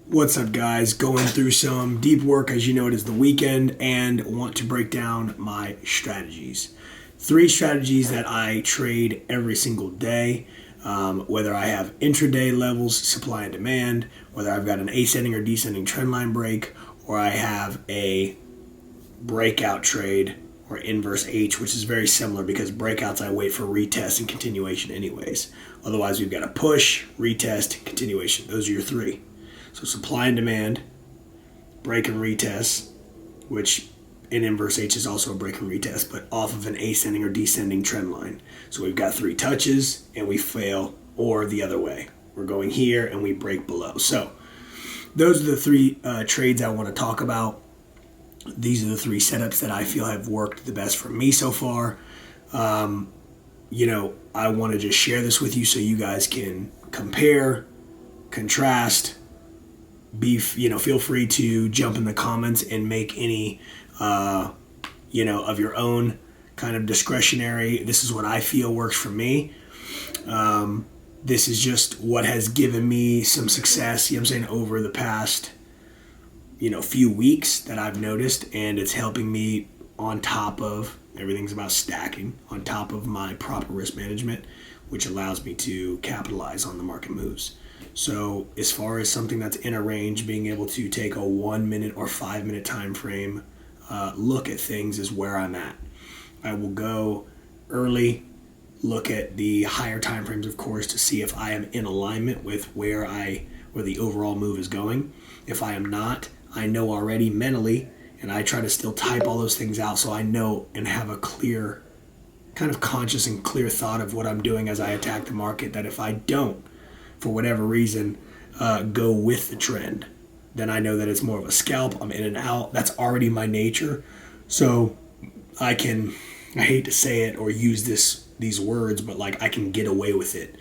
What's up, guys? Going through some deep work. As you know, it is the weekend and want to break down my strategies. Three strategies that I trade every single day, whether I have intraday levels, supply and demand, whether I've got an ascending or descending trend line break, or I have a breakout trade or inverse H, which is very similar because breakouts I wait for retest and continuation anyways. Otherwise, we've got a push, retest, continuation. Those are your three. So supply and demand, break and retest, which in inverse H is also a break and retest, but off of an ascending or descending trend line. So we've got three touches and we fail, or the other way. We're going here and we break below. So those are the three trades I want to talk about. These are the three setups that I feel have worked the best for me so far. I want to just share this with you so you guys can compare, contrast. Feel free to jump in the comments and make any, of your own kind of discretionary. This is what I feel works for me. This is just what has given me some success, over the past, few weeks that I've noticed, and it's helping me on top of everything's about stacking on top of my proper risk management, which allows me to capitalize on the market moves. So as far as something that's in a range, being able to take a 1 minute or 5 minute time frame look at things is where I'm at. I will go early, look at the higher time frames, of course, to see if I am in alignment with where the overall move is going. If I am not, I know already mentally, and I try to still type all those things out so I know and have a clear, kind of conscious and clear thought of what I'm doing as I attack the market, that if I don't, for whatever reason, go with the trend, then I know that it's more of a scalp. I'm in and out. That's already my nature. So I hate to say it or use these words, but I can get away with it.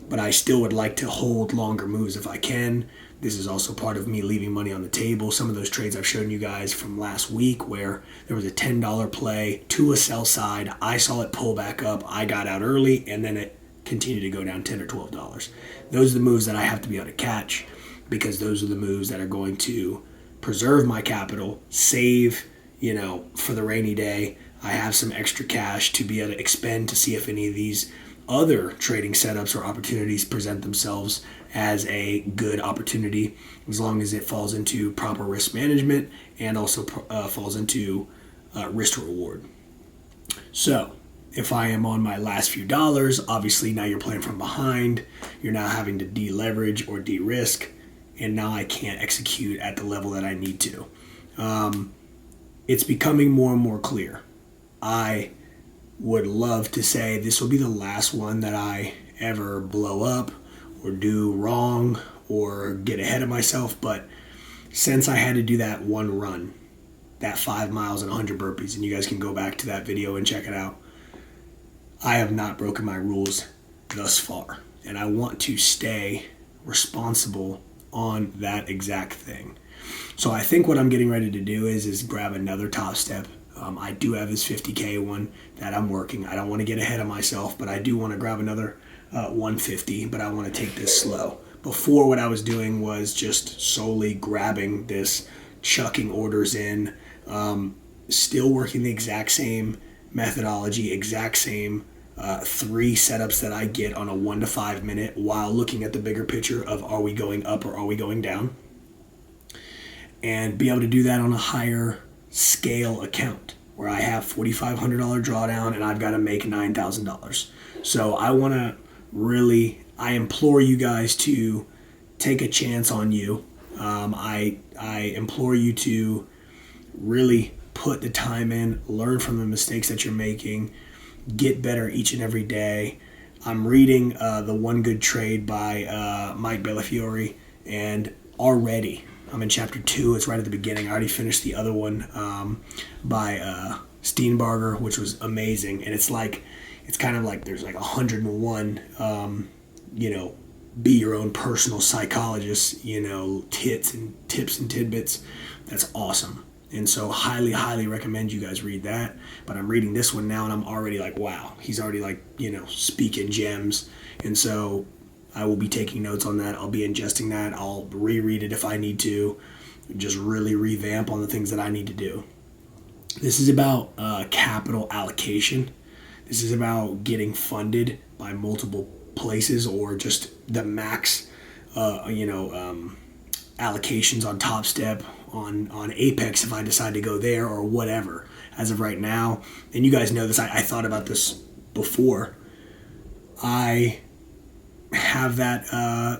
But I still would like to hold longer moves if I can. This is also part of me leaving money on the table. Some of those trades I've shown you guys from last week where there was a $10 play to a sell side. I saw it pull back up. I got out early, and then it continued to go down $10 or $12. Those are the moves that I have to be able to catch, because those are the moves that are going to preserve my capital, save, for the rainy day. I have some extra cash to be able to expend to see if any of these other trading setups or opportunities present themselves as a good opportunity, as long as it falls into proper risk management and also falls into risk to reward. So if I am on my last few dollars, obviously now you're playing from behind. You're now having to deleverage or de-risk, and now I can't execute at the level that I need to. It's becoming more and more clear. I would love to say this will be the last one that I ever blow up or do wrong or get ahead of myself, but since I had to do that one run, that 5 miles and 100 burpees, and you guys can go back to that video and check it out, I have not broken my rules thus far, and I want to stay responsible on that exact thing. So I think what I'm getting ready to do is grab another top step. I do have this 50K one that I'm working. I don't want to get ahead of myself, but I do want to grab another 150, but I want to take this slow. Before, what I was doing was just solely grabbing this, chucking orders in, still working the exact same methodology, exact same three setups that I get on a 1 to 5 minute, while looking at the bigger picture of, are we going up or are we going down, and be able to do that on a higher scale account where I have $4,500 drawdown and I've got to make $9,000. So I implore you guys to take a chance on you. I implore you to really put the time in, learn from the mistakes that you're making, get better each and every day. I'm reading The One Good Trade by Mike Bellafiore, and already I'm in chapter 2. It's right at the beginning. I already finished the other one by Steenbarger, which was amazing. And it's kind of like there's 101, be your own personal psychologist, tips and tidbits. That's awesome. And so highly, highly recommend you guys read that. But I'm reading this one now, and I'm already wow, he's already speaking gems. And so I will be taking notes on that. I'll be ingesting that. I'll reread it if I need to, just really revamp on the things that I need to do. This is about capital allocation. This is about getting funded by multiple places or just the max, allocations on Top Step, on Apex if I decide to go there or whatever. As of right now, and you guys know this, I thought about this before. I have that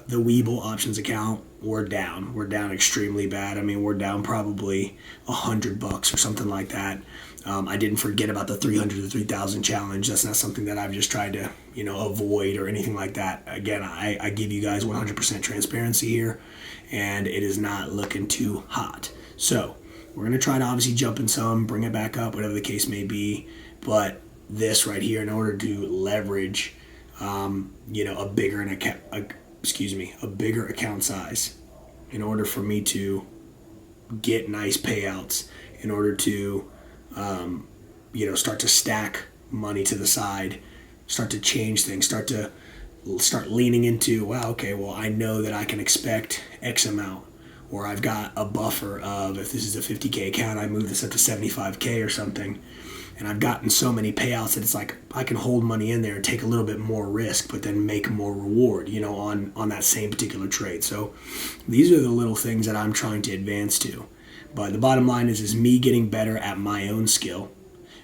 the Webull options account. We're down extremely bad. I mean, we're down probably $100 or something like that. I didn't forget about the 300 to 3,000 challenge. That's not something that I've just tried to avoid or anything like that. Again, I give you guys 100% transparency here, and it is not looking too hot. So we're going to try to obviously jump in some, bring it back up, whatever the case may be. But this right here, in order to leverage, a bigger account size, in order for me to get nice payouts, in order to, start to stack money to the side, start to change things, start leaning into, I know that I can expect X amount. Or I've got a buffer of, if this is a 50K account, I move this up to 75K or something. And I've gotten so many payouts that it's like I can hold money in there and take a little bit more risk, but then make more reward, on that same particular trade. So these are the little things that I'm trying to advance to. But the bottom line is me getting better at my own skill,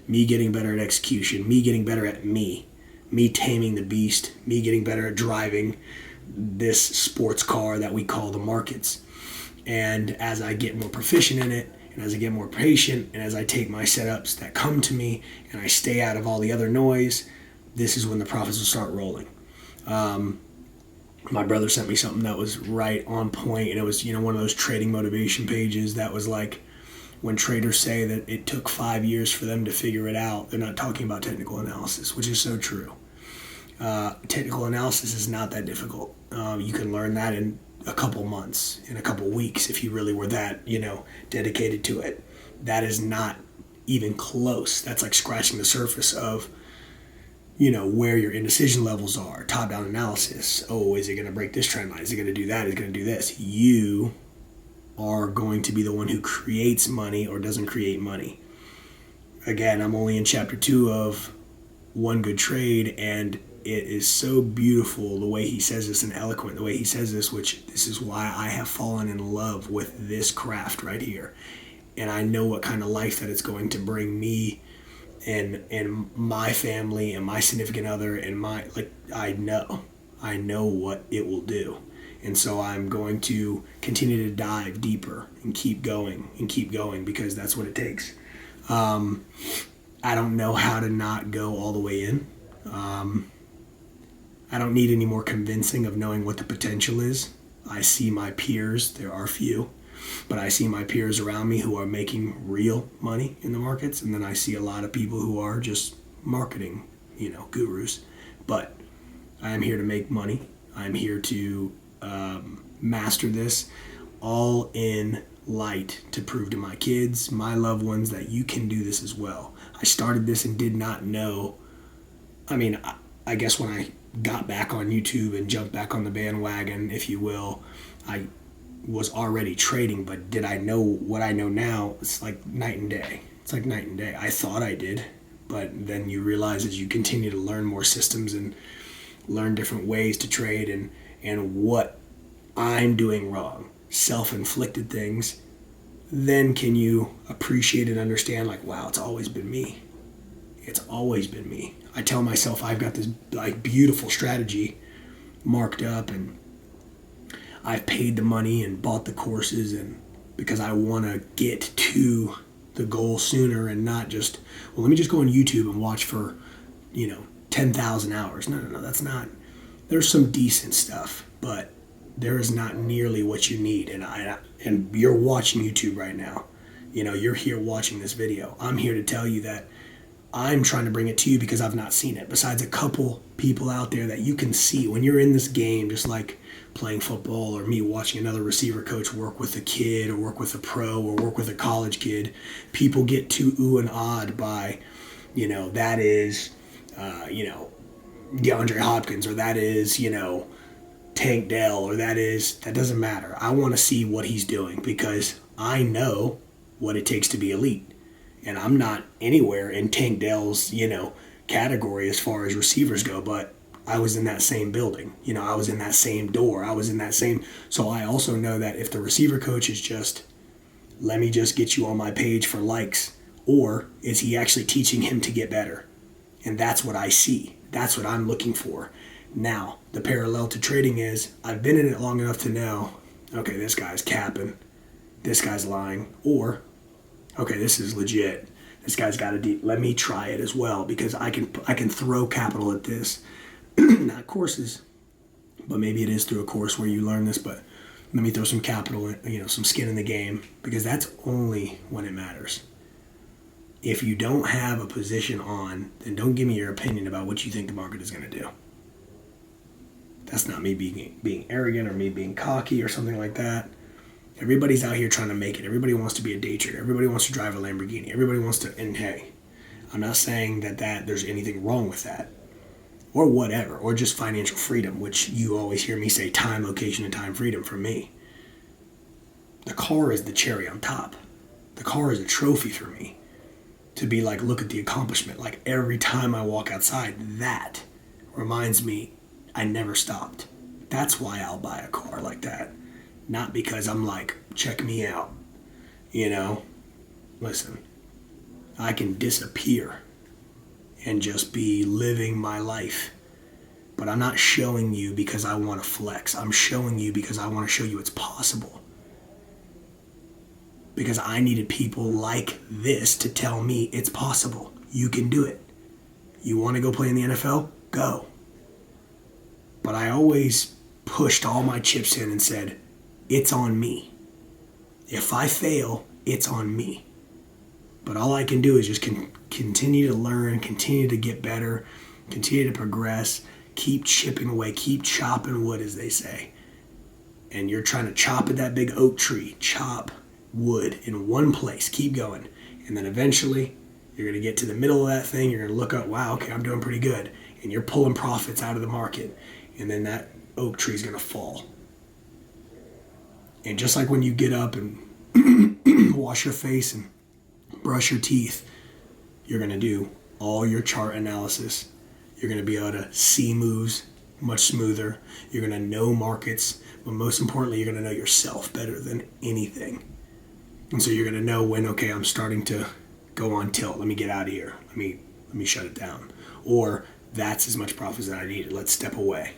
me getting better at execution, me getting better at me taming the beast, me getting better at driving this sports car that we call the markets. And as I get more proficient in it, and as I get more patient, and as I take my setups that come to me, and I stay out of all the other noise, this is when the profits will start rolling. My brother sent me something that was right on point, and it was, one of those trading motivation pages that was like, when traders say that it took 5 years for them to figure it out, they're not talking about technical analysis, which is so true. Technical analysis is not that difficult. You can learn that in a couple months, in a couple weeks, if you really were that, dedicated to it. That is not even close. That's like scratching the surface of, where your indecision levels are, top-down analysis. Oh, is it going to break this trend line? Is it going to do that? Is it going to do this? You are going to be the one who creates money or doesn't create money. Again, I'm only in chapter 2 of One Good Trade, and it is so beautiful the way he says this and eloquent the way he says this, which this is why I have fallen in love with this craft right here. And I know what kind of life that it's going to bring me and my family and my significant other and I know what it will do. And so I'm going to continue to dive deeper and keep going because that's what it takes. I don't know how to not go all the way in. I don't need any more convincing of knowing what the potential is. I see my peers, there are few, but I see my peers around me who are making real money in the markets, and then I see a lot of people who are just marketing, gurus. But I am here to make money. I'm here to master this, all in light to prove to my kids, my loved ones, that you can do this as well. I started this and did not know. I guess when I got back on YouTube and jumped back on the bandwagon, if you will, I was already trading, but did I know what I know now? It's like night and day. I thought I did, but then you realize as you continue to learn more systems and learn different ways to trade and what I'm doing wrong, self-inflicted things, then can you appreciate and understand, wow, it's always been me. It's always been me. I tell myself I've got this beautiful strategy marked up, and I've paid the money and bought the courses, and because I want to get to the goal sooner and not just, let me just go on YouTube and watch for, 10,000 hours. No, that's not. There's some decent stuff, but there is not nearly what you need. And you're watching YouTube right now. You're here watching this video. I'm here to tell you that I'm trying to bring it to you because I've not seen it. Besides a couple people out there that you can see when you're in this game, just like playing football or me watching another receiver coach work with a kid or work with a pro or work with a college kid, people get too ooh and awed by, that is, DeAndre Hopkins, or that is, Tank Dell or that doesn't matter. I want to see what he's doing because I know what it takes to be elite. And I'm not anywhere in Tank Dell's, category as far as receivers go, but I was in that same building. I was in that same door. I was in that same. So I also know that if the receiver coach is just, let me just get you on my page for likes, or is he actually teaching him to get better? And that's what I see. That's what I'm looking for. Now, the parallel to trading is I've been in it long enough to know, okay, this guy's capping, this guy's lying, or, okay, this is legit. This guy's got let me try it as well because I can throw capital at this. Not courses, but maybe it is through a course where you learn this, but let me throw some capital, some skin in the game because that's only when it matters. If you don't have a position on, then don't give me your opinion about what you think the market is going to do. That's not me being arrogant or me being cocky or something like that. Everybody's out here trying to make it. Everybody wants to be a day trader. Everybody wants to drive a Lamborghini. Everybody wants to, and hey, I'm not saying that there's anything wrong with that or whatever, or just financial freedom, which you always hear me say time, location, and time freedom for me. The car is the cherry on top. The car is a trophy for me to be like, look at the accomplishment. Like every time I walk outside, that reminds me I never stopped. That's why I'll buy a car like that. Not because I'm like, check me out. Listen, I can disappear and just be living my life. But I'm not showing you because I want to flex. I'm showing you because I want to show you it's possible. Because I needed people like this to tell me it's possible. You can do it. You want to go play in the NFL? Go. But I always pushed all my chips in and said, it's on me. If I fail, it's on me. But all I can do is just continue to learn, continue to get better, continue to progress, keep chipping away, keep chopping wood, as they say. And you're trying to chop at that big oak tree, chop wood in one place, keep going. And then eventually, you're going to get to the middle of that thing, you're going to look up, wow, okay, I'm doing pretty good. And you're pulling profits out of the market. And then that oak tree is going to fall. And just like when you get up and wash your face and brush your teeth, you're going to do all your chart analysis. You're going to be able to see moves much smoother. You're going to know markets. But most importantly, you're going to know yourself better than anything. And so you're going to know when, okay, I'm starting to go on tilt. Let me get out of here. Let me shut it down. Or that's as much profit as I needed. Let's step away.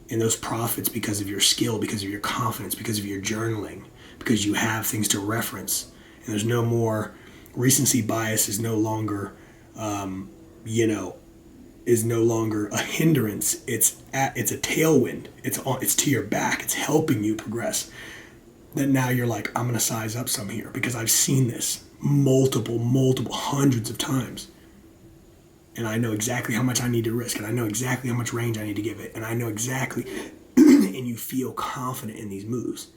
And those profits, because of your skill, because of your confidence, because of your journaling, because you have things to reference, and there's no more recency bias is no longer, is no longer a hindrance. It's a tailwind. It's to your back. It's helping you progress. Then now you're like, I'm gonna size up some here because I've seen this multiple hundreds of times. And I know exactly how much I need to risk, and I know exactly how much range I need to give it, and I know exactly, and you feel confident in these moves.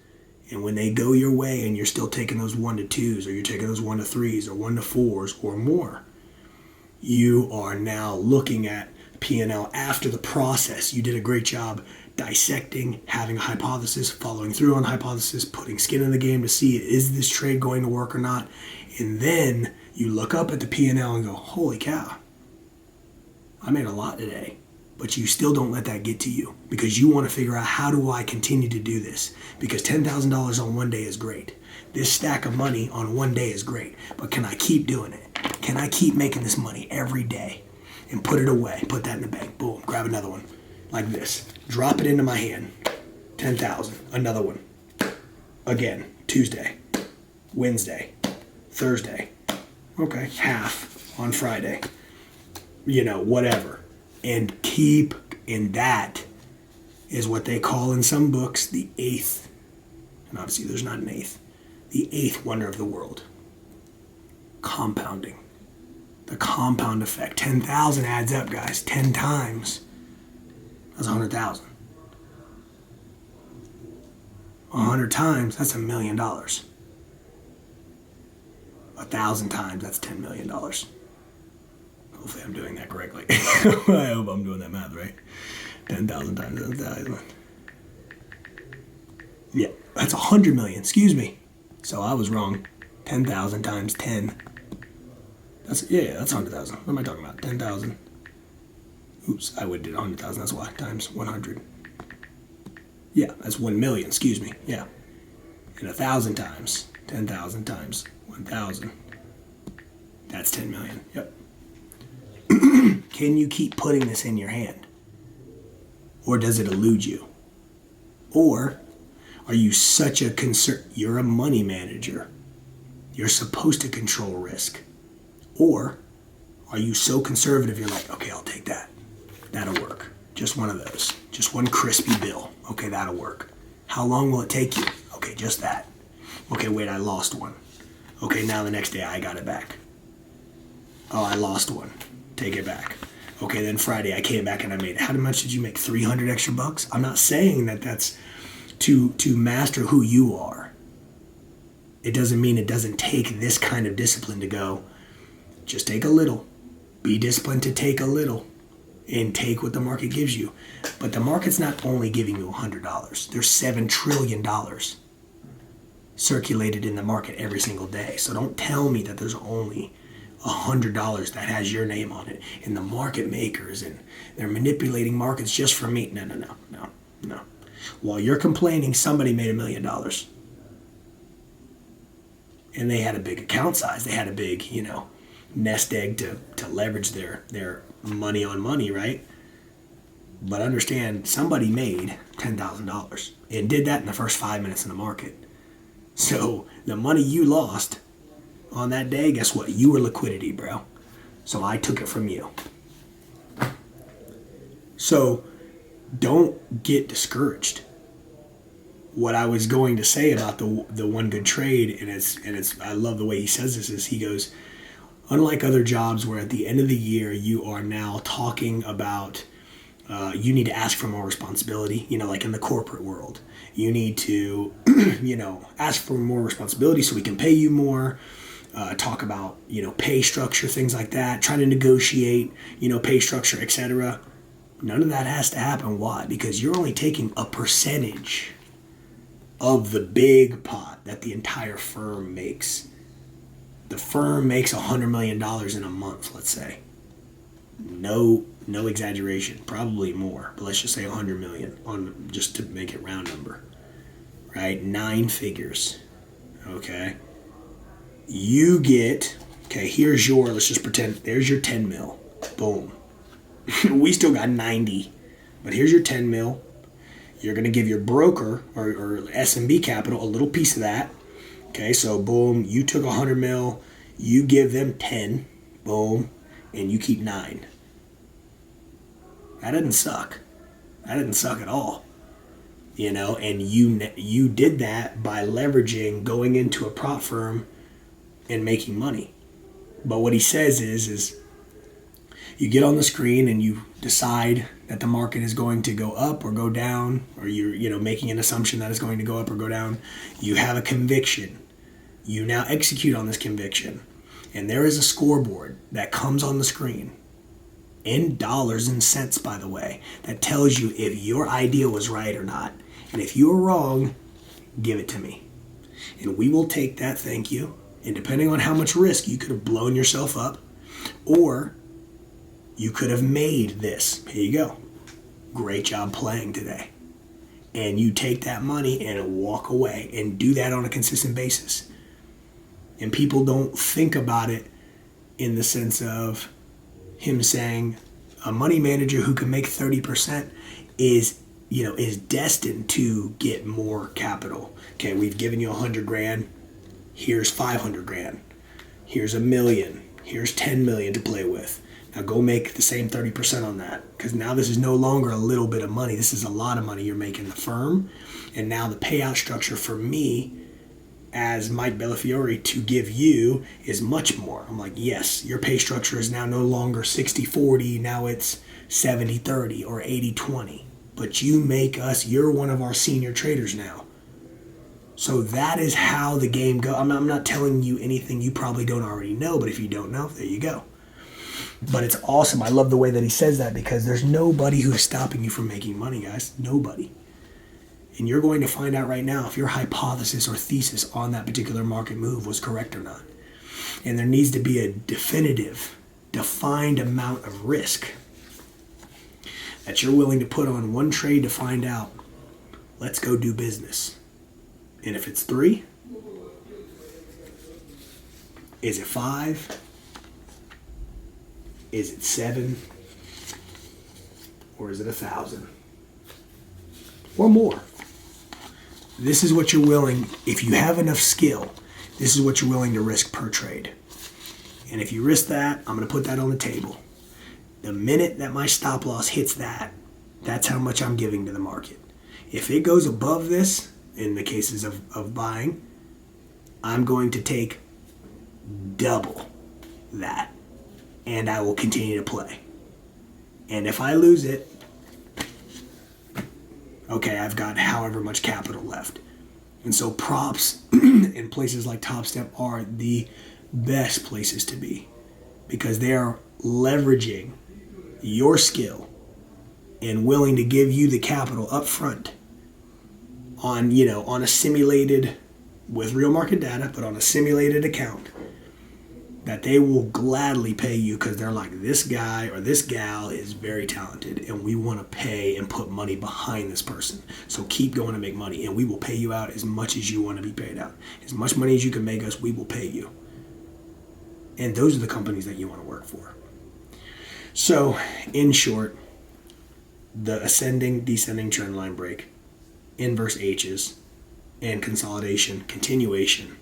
And when they go your way and you're still taking those 1-2s, or you're taking those 1-3s, or 1-4s, or more, you are now looking at P&L after the process. You did a great job dissecting, having a hypothesis, following through on the hypothesis, putting skin in the game to see, is this trade going to work or not? And then you look up at the P&L and go, holy cow, I made a lot today. But you still don't let that get to you because you want to figure out, how do I continue to do this? Because $10,000 on one day is great. This stack of money on one day is great. But can I keep doing it? Can I keep making this money every day and put it away? Put that in the bank. Boom. Grab another one like this. Drop it into my hand. 10,000. Another one. Again. Tuesday. Wednesday. Thursday. Okay. Half on Friday. Whatever. And keep, and that is what they call in some books the eighth, and obviously there's not an eighth, the eighth wonder of the world. Compounding. The compound effect. 10,000 adds up, guys. 10 times. That's 100,000. 100 times, that's $1 million. 1,000 times, that's $10 million. Hopefully I'm doing that correctly. I hope I'm doing that math right. 10,000 times 10,000. Yeah, that's 100 million. Excuse me. So I was wrong. 10,000 times 10. That's 100,000. What am I talking about? 10,000. Oops, I would do 100,000. That's why. Times 100. Yeah, that's 1 million. Excuse me. Yeah. And 1,000 times 10,000 times 1,000. That's 10 million. Yep. Can you keep putting this in your hand? Or does it elude you? Or are you such a concern? You're a money manager. You're supposed to control risk. Or are you so conservative you're like, okay, I'll take that. That'll work. Just one of those. Just one crispy bill. Okay, that'll work. How long will it take you? Okay, just that. Okay, wait, I lost one. Okay, now the next day I got it back. Oh, I lost one. Take it back. Okay, then Friday I came back and I made it. How much did you make? 300 extra bucks? I'm not saying that that's to master who you are. It doesn't mean it doesn't take this kind of discipline to go, just take a little. Be disciplined to take a little and take what the market gives you. But the market's not only giving you $100. There's $7 trillion circulated in the market every single day. So don't tell me that there's only $100 that has your name on it and the market makers and they're manipulating markets just for me. No. While you're complaining, somebody made $1 million. And they had a big account size. They had a big, nest egg to leverage their money on money, right? But understand, somebody made $10,000 and did that in the first 5 minutes in the market. So the money you lost on that day, guess what? You were liquidity, bro. So I took it from you. So don't get discouraged. What I was going to say about the one good trade, and it's I love the way he says this, is he goes, unlike other jobs where at the end of the year you are now talking about you need to ask for more responsibility, like in the corporate world. You need to, ask for more responsibility so we can pay you more. Talk about, pay structure, things like that. Try to negotiate, pay structure, etc. None of that has to happen. Why? Because you're only taking a percentage of the big pot that the entire firm makes. The firm makes $100 million in a month, let's say. No exaggeration, probably more, but let's just say 100 million on just to make it round number, right? 9 figures, okay? You get, let's just pretend, there's your 10 mil, boom. We still got 90, but here's your 10 mil. You're going to give your broker or S&B Capital a little piece of that. Okay, so boom, you took 100 mil, you give them 10, boom, and you keep 9. That didn't suck. That didn't suck at all. And you did that by leveraging, going into a prop firm and making money. But what he says is you get on the screen and you decide that the market is going to go up or go down, or you're making an assumption that it's going to go up or go down. You have a conviction. You now execute on this conviction. And there is a scoreboard that comes on the screen, in dollars and cents, by the way, that tells you if your idea was right or not. And if you are wrong, give it to me. And we will take that, thank you. And depending on how much risk, you could have blown yourself up, or you could have made this. Here you go. Great job playing today. And you take that money and walk away and do that on a consistent basis. And people don't think about it in the sense of him saying a money manager who can make 30% is destined to get more capital. Okay, we've given you 100 grand. Here's 500 grand. Here's $1 million. Here's 10 million to play with. Now go make the same 30% on that, because now this is no longer a little bit of money. This is a lot of money you're making the firm. And now the payout structure for me as Mike Bellafiore to give you is much more. I'm like, yes, your pay structure is now no longer 60-40. Now it's 70-30 or 80-20. But you're one of our senior traders now. So that is how the game goes. I'm not telling you anything you probably don't already know, but if you don't know, there you go. But it's awesome. I love the way that he says that because there's nobody who's stopping you from making money, guys. Nobody. And you're going to find out right now if your hypothesis or thesis on that particular market move was correct or not. And there needs to be a definitive, defined amount of risk that you're willing to put on one trade to find out, let's go do business. And if it's 3, is it 5? Is it 7? Or is it 1,000? Or more? This is what you're willing, if you have enough skill, this is what you're willing to risk per trade. And if you risk that, I'm going to put that on the table. The minute that my stop loss hits that, that's how much I'm giving to the market. If it goes above this, in the cases of buying, I'm going to take double that. And I will continue to play. And if I lose it, okay, I've got however much capital left. And so props in places like Top Step are the best places to be because they are leveraging your skill and willing to give you the capital up front on a simulated, with real market data, but on a simulated account that they will gladly pay you because they're like, this guy or this gal is very talented and we want to pay and put money behind this person. So keep going to make money and we will pay you out as much as you want to be paid out. As much money as you can make us, we will pay you. And those are the companies that you want to work for. So in short, the ascending, descending trend line break, inverse H's, and consolidation, continuation,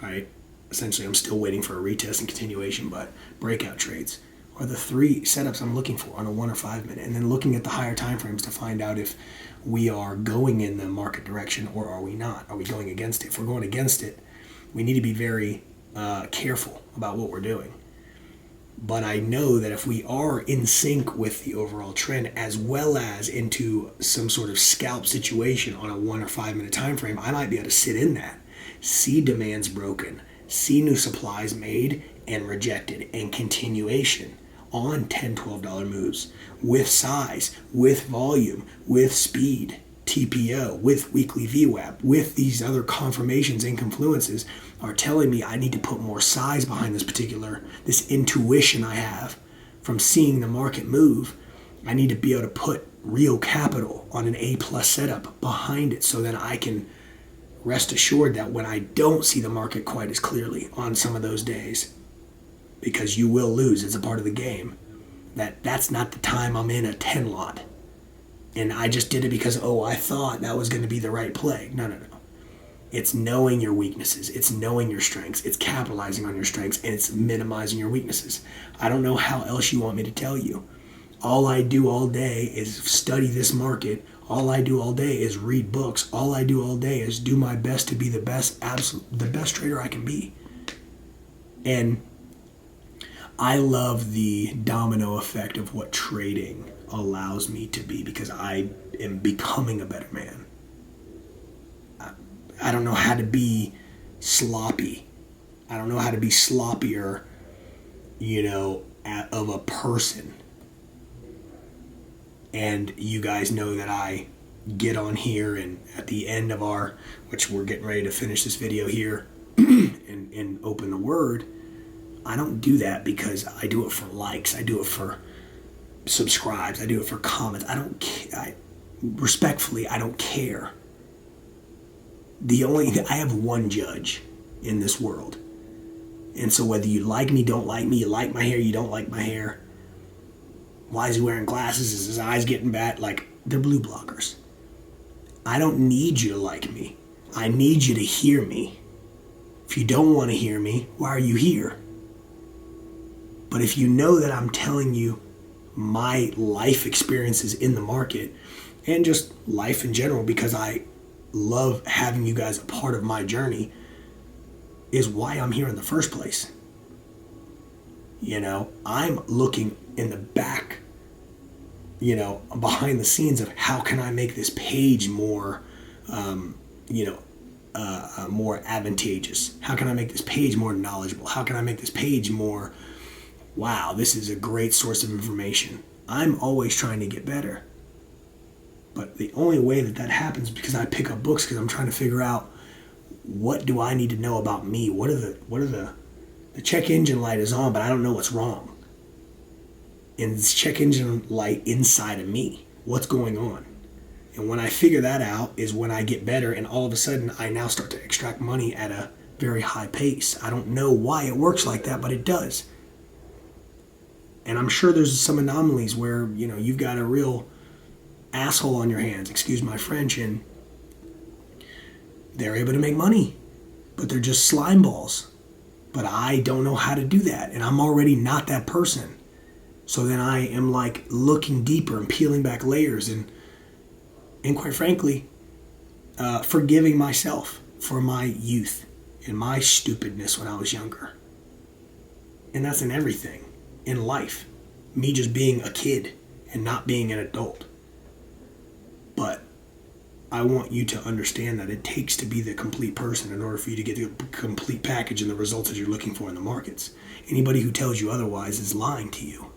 right? Essentially, I'm still waiting for a retest and continuation, but breakout trades are the 3 setups I'm looking for on a 1 or 5 minute, and then looking at the higher time frames to find out if we are going in the market direction or are we not. Are we going against it? If we're going against it, we need to be very careful about what we're doing. But I know that if we are in sync with the overall trend, as well as into some sort of scalp situation on a 1 or 5 minute time frame, I might be able to sit in that, see demands broken, see new supplies made and rejected, and continuation on $10, $12 moves with size, with volume, with speed, TPO, with weekly VWAP, with these other confirmations and confluences are telling me I need to put more size behind this intuition I have from seeing the market move. I need to be able to put real capital on an A+ setup behind it so that I can rest assured that when I don't see the market quite as clearly on some of those days, because you will lose, it's a part of the game, that's not the time I'm in a 10 lot. And I just did it because, I thought that was going to be the right play. No. It's knowing your weaknesses. It's knowing your strengths. It's capitalizing on your strengths, and it's minimizing your weaknesses. I don't know how else you want me to tell you. All I do all day is study this market. All I do all day is read books. All I do all day is do my best to be the best trader I can be. And I love the domino effect of what trading allows me to be because I am becoming a better man. I don't know how to be sloppy. I don't know how to be sloppier, of a person. And you guys know that I get on here and at the end of which we're getting ready to finish this video here and open the word, I don't do that because I do it for likes. I do it for subscribes. I do it for comments. Respectfully, I don't care. I have one judge in this world. And so whether you like me, don't like me, you like my hair, you don't like my hair, why is he wearing glasses, is his eyes getting bad, they're blue blockers. I don't need you to like me. I need you to hear me. If you don't want to hear me, why are you here? But if you know that I'm telling you my life experiences in the market and just life in general, because I love having you guys a part of my journey, is why I'm here in the first place. I'm looking in the back, behind the scenes of how can I make this page more, more advantageous? How can I make this page more knowledgeable? How can I make this page more wow, this is a great source of information. I'm always trying to get better. But the only way that that happens is because I pick up books, because I'm trying to figure out, what do I need to know about me? What are the check engine light is on, but I don't know what's wrong. And this check engine light inside of me, what's going on? And when I figure that out is when I get better, and all of a sudden I now start to extract money at a very high pace. I don't know why it works like that, but it does. And I'm sure there's some anomalies where, you've got a real asshole on your hands, excuse my French, and they're able to make money, but they're just slime balls. But I don't know how to do that, and I'm already not that person. So then I am like looking deeper and peeling back layers, and quite frankly, forgiving myself for my youth and my stupidness when I was younger. And that's in everything in life. Me just being a kid and not being an adult. But I want you to understand that it takes to be the complete person in order for you to get the complete package and the results that you're looking for in the markets. Anybody who tells you otherwise is lying to you.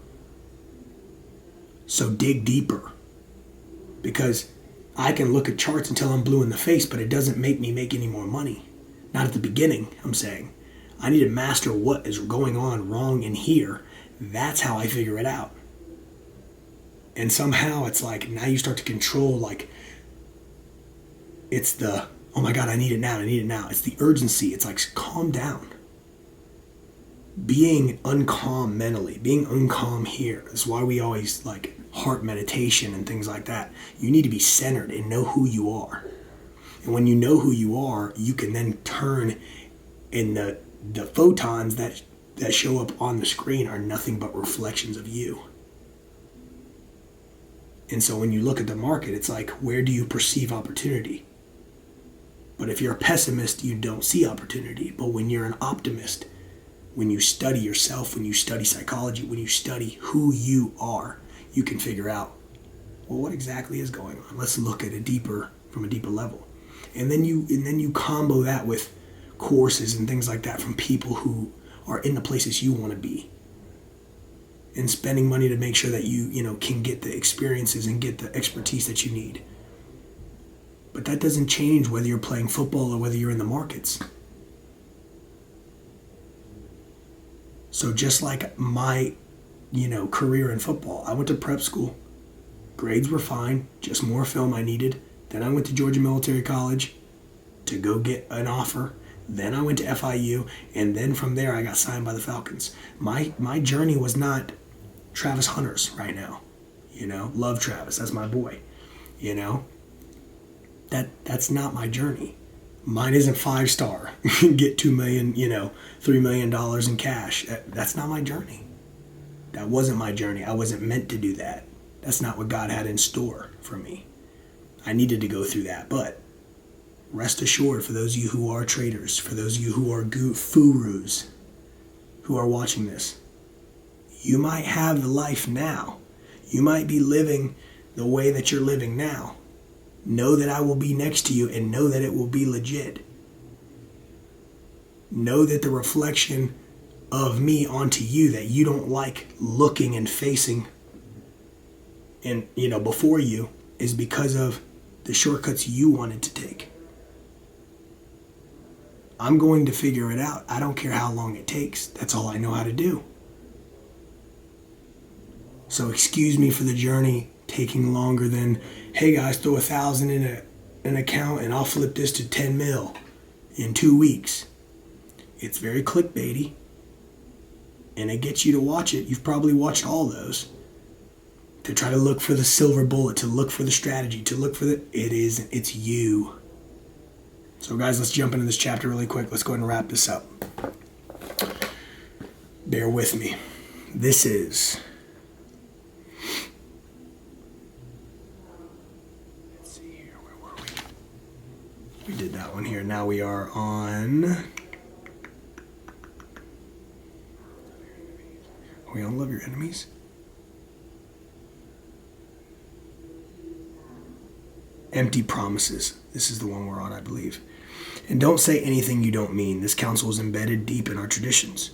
So dig deeper. Because I can look at charts until I'm blue in the face, but it doesn't make me make any more money. Not at the beginning, I'm saying. I need to master what is going on wrong in here. That's how I figure it out. And somehow it's like, now you start to control, like, it's the, oh my God, I need it now. It's the urgency. It's like, calm down. Being uncalm mentally, being uncalm here is why we always like heart meditation and things like that. You need to be centered and know who you are. And when you know who you are, you can then turn, and the photons that show up on the screen are nothing but reflections of you. And so when you look at the market, it's like, where do you perceive opportunity? But if you're a pessimist, you don't see opportunity. But when you're an optimist, when you study yourself, when you study psychology, when you study who you are, you can figure out, well, what exactly is going on? Let's look at it from a deeper level. And then you combo that with courses and things like that from people who are in the places you want to be. And spending money to make sure that you can get the experiences and get the expertise that you need. But that doesn't change whether you're playing football or whether you're in the markets. So just like my, career in football, I went to prep school. Grades were fine, just more film I needed. Then I went to Georgia Military College to go get an offer. Then I went to FIU, and then from there I got signed by the Falcons. My journey was not Travis Hunter's right now. Love Travis, that's my boy. That's not my journey. Mine isn't 5-star, get $2 million, $3 million in cash. That's not my journey. That wasn't my journey. I wasn't meant to do that. That's not what God had in store for me. I needed to go through that, but rest assured, for those of you who are traders, for those of you who are gurus who are watching this, you might have the life now. You might be living the way that you're living now. Know that I will be next to you, and know that it will be legit. Know that the reflection of me onto you that you don't like looking and facing and before you is because of the shortcuts you wanted to take. I'm going to figure it out. I don't care how long it takes. That's all I know how to do. So excuse me for the journey taking longer than, hey guys, throw 1,000 in an account and I'll flip this to 10 mil in 2 weeks. It's very clickbaity, and it gets you to watch it. You've probably watched all those. To try to look for the silver bullet, to look for the strategy, to look for it's you. So guys, let's jump into this chapter really quick. Let's go ahead and wrap this up. Bear with me. This is... Let's see here, where were we? We did that one here. Now we are on... Are we on Love Your Enemies? Empty promises. This is the one we're on, I believe. And don't say anything you don't mean. This counsel is embedded deep in our traditions.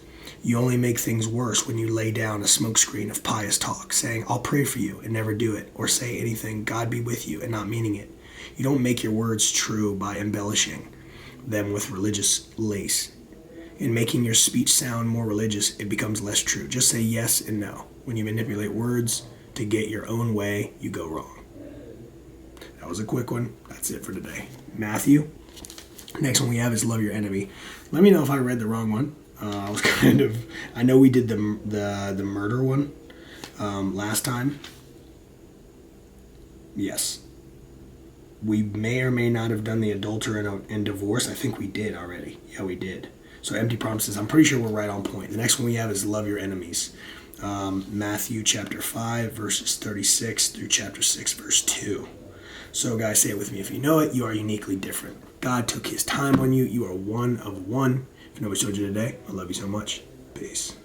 You only make things worse when you lay down a smokescreen of pious talk, saying, I'll pray for you, and never do it, or say anything, God be with you, and not meaning it. You don't make your words true by embellishing them with religious lace. In making your speech sound more religious, it becomes less true. Just say yes and no. When you manipulate words to get your own way, you go wrong. That was a quick one. That's it for today. Matthew. Next one we have is love your enemy. Let me know if I read the wrong one. I know we did the murder one last time. Yes. We may or may not have done the adulterer and divorce. I think we did already. Yeah, we did. So empty promises. I'm pretty sure we're right on point. The next one we have is love your enemies. Matthew chapter 5, verses 36 through chapter 6, verse 2. So guys, say it with me. If you know it, you are uniquely different. God took his time on you. You are one of one. If you know what I told you today, I love you so much. Peace.